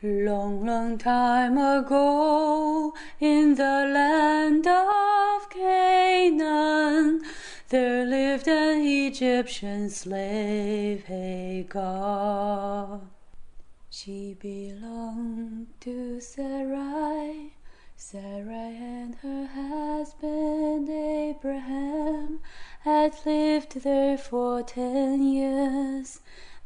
Long, long time ago, in the land of Canaan, there lived an Egyptian slave, Hagar. She belonged to Sarai. Sarai and her husband Abraham had lived there for 10 years.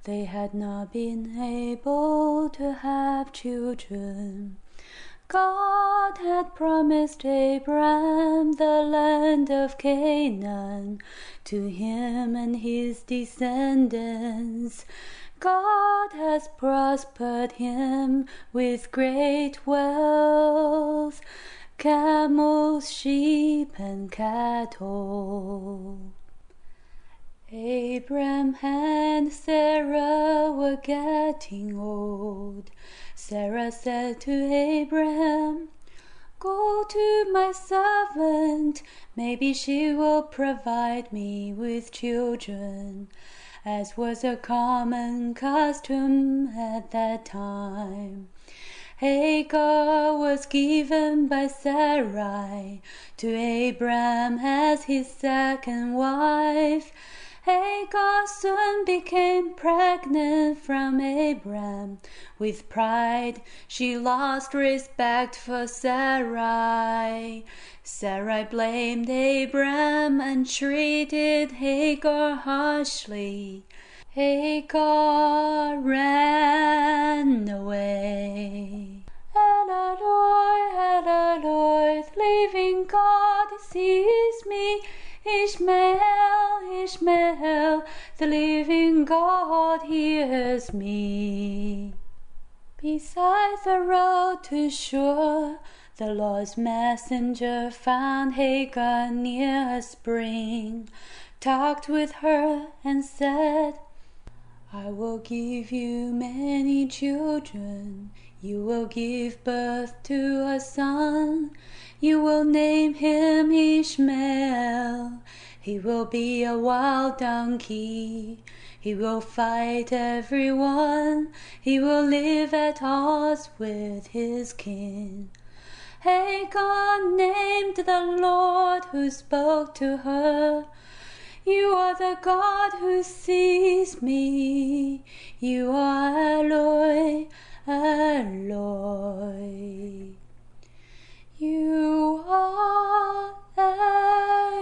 They had not been able to have children. God had promised Abraham the land of Canaan to him and his descendants. God has prospered him with great wealth, camels, sheep, and cattle. Abram and Sarah were getting old. Sarah said to Abram, "Go to my servant, maybe she will provide me with children," as was a common custom at that time. Hagar was given by Sarai to Abram as his second wife. Hagar soon became pregnant from Abram. With pride, she lost respect for Sarai. Sarai blamed Abram and treated Hagar harshly. Hagar ran away. El Eloi, the living God sees me. Ishmael, Ishmael, the living God hears me. Beside the road to Shur, the Lord's messenger found Hagar near a spring, talked with her and said, "I will give you many children. You will give birth to a son. You will name him Ishmael. He will be a wild donkey. He will fight everyone. He will live at odds with his kin." Hagar named the Lord who spoke to her. "You are the God who sees me. You are Eloi, Eloi. You are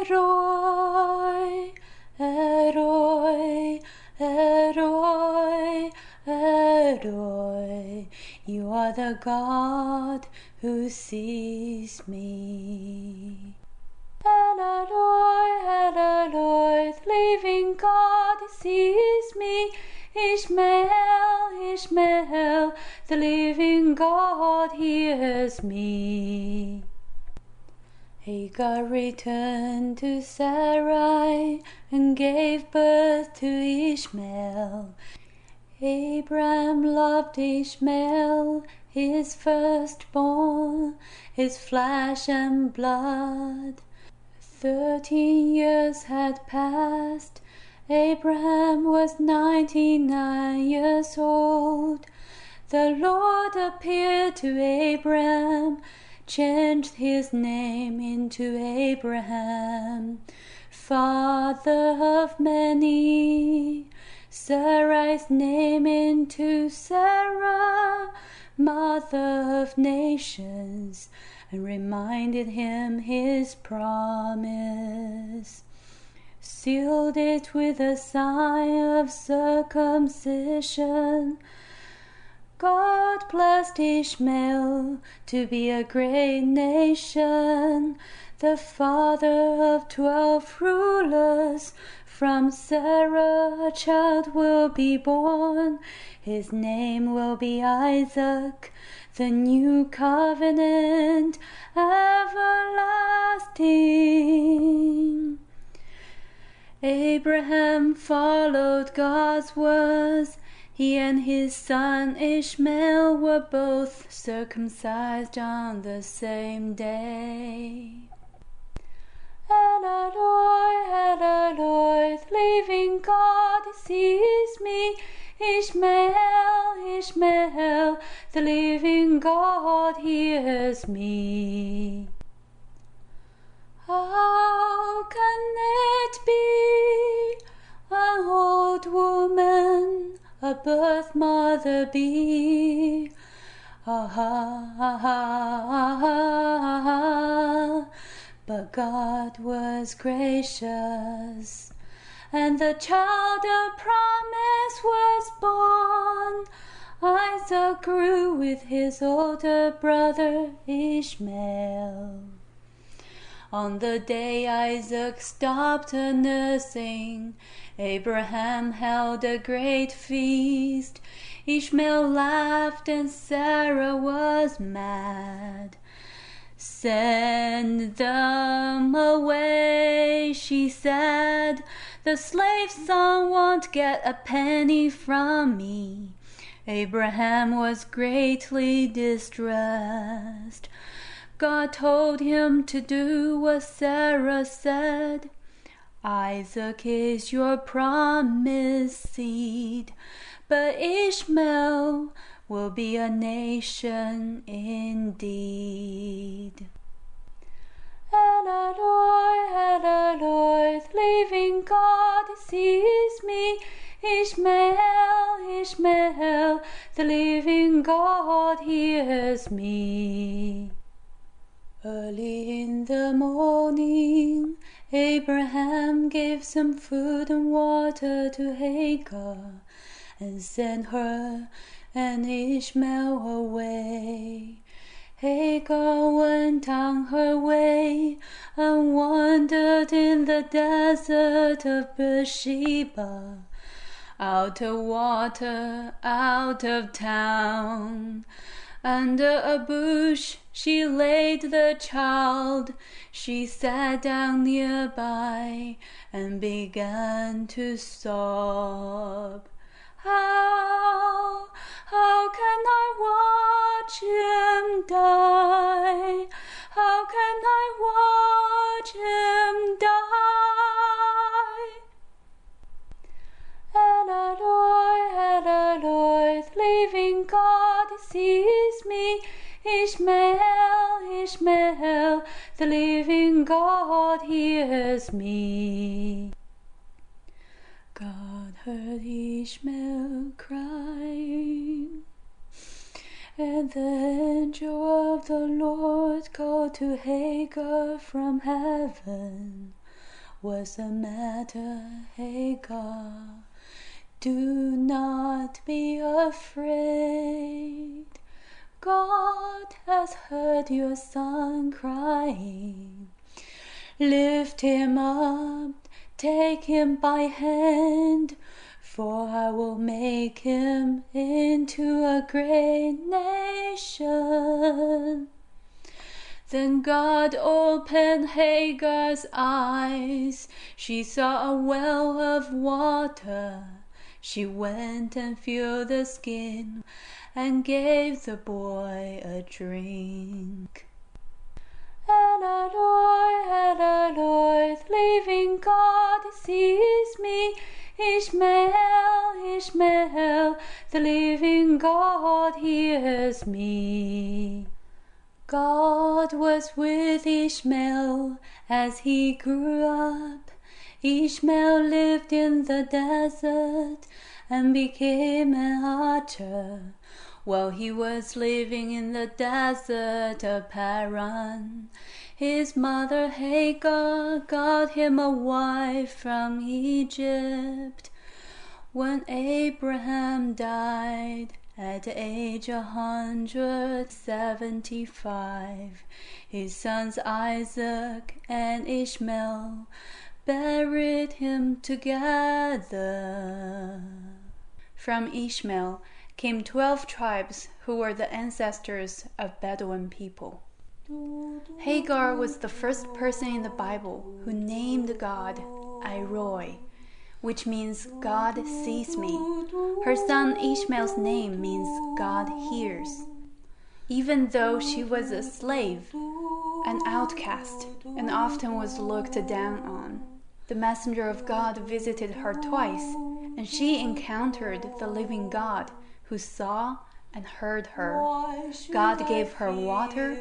Eloi, Eloi, Eloi, Eloi. You are the God who sees me." El Eloi, the living God sees me. Ishmael, Ishmael, the living God hears me. Hagar returned to Sarai and gave birth to Ishmael. Abram loved Ishmael, his firstborn, his flesh and blood. 13 years had passed. Abraham was 99 years old. The Lord appeared to Abraham, changed his name into Abraham, father of many. Sarai's name into Sarah, mother of nations, and reminded him his promise. Sealed it with a sign of circumcision. God blessed Ishmael to be a great nation, the father of 12 rulers. From Sarah a child will be born. His name will be Isaac, the new covenant everlasting. Abraham followed God's words. He and his son Ishmael were both circumcised on the same day. El Eloi, the living God sees me. Ishmael, Ishmael, the living God hears me. How can it be an old woman a birth mother be? But God was gracious, and the child of promise was born. Isaac grew with his older brother Ishmael. On the day Isaac stopped nursing, Abraham held a great feast. Ishmael laughed and Sarah was mad. "Send them away," she said. "The slave son won't get a penny from me." Abraham was greatly distressed. God told him to do what Sarah said. "Isaac is your promised seed, but Ishmael will be a nation indeed." El Eloi, El Eloi, the living God sees me. Ishmael, Ishmael, the living God hears me. Early in the morning, Abraham gave some food and water to Hagar and sent her and Ishmael away. Hagar went on her way and wandered in the desert of Beersheba. Out of water, out of town. Under a bush she laid the child. She sat down nearby and began to sob. How can I watch him die? How can I watch him die? El Eloi, the living God sees me. Ishmael, Ishmael, the living God hears me. God heard Ishmael crying, and the angel of the Lord called to Hagar from heaven. "What's the matter, Hagar? Do not be afraid. God has heard your son crying. Lift him up, take him by hand, for I will make him into a great nation." Then God opened Hagar's eyes. She saw a well of water. She went and filled the skin and gave the boy a drink. El Eloi, the living God sees me. Ishmael, Ishmael, the living God hears me. God was with Ishmael as he grew up. Ishmael lived in the desert and became an archer. While he was living in the desert of Paran, his mother Hagar got him a wife from Egypt. When Abraham died at the age 175, his sons Isaac and Ishmael buried him together. From Ishmael came 12 tribes who were the ancestors of Bedouin people. Hagar was the first person in the Bible who named God Eloi, which means God sees me. Her son Ishmael's name means God hears. Even though she was a slave, an outcast, and often was looked down on, the messenger of God visited her twice and she encountered the living God who saw and heard her. God gave her water,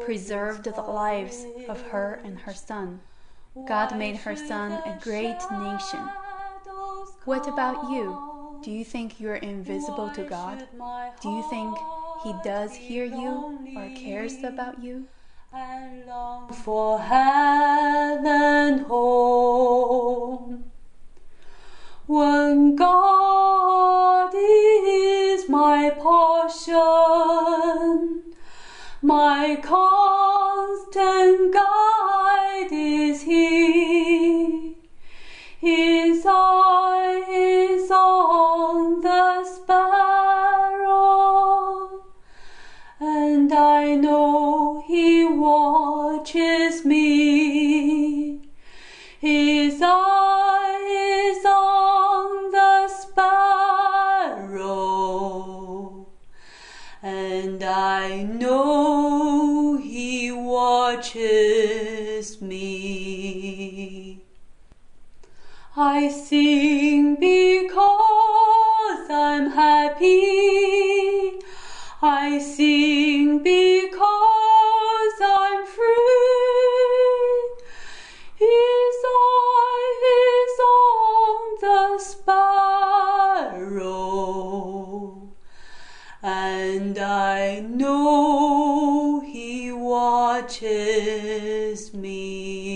preserved the lives of her and her son. God made her son a great nation. What about you? Do you think you're invisible to God? Do you think He does hear you or cares about you? And long for heaven home, when God is my portion, my constant guide is He. His eye is on the sparrow, and I know He watches me. His eye is on the sparrow, and I know He watches me. I sing because I'm happy. I sing because I'm free. His eye is on the sparrow, and I know He watches me.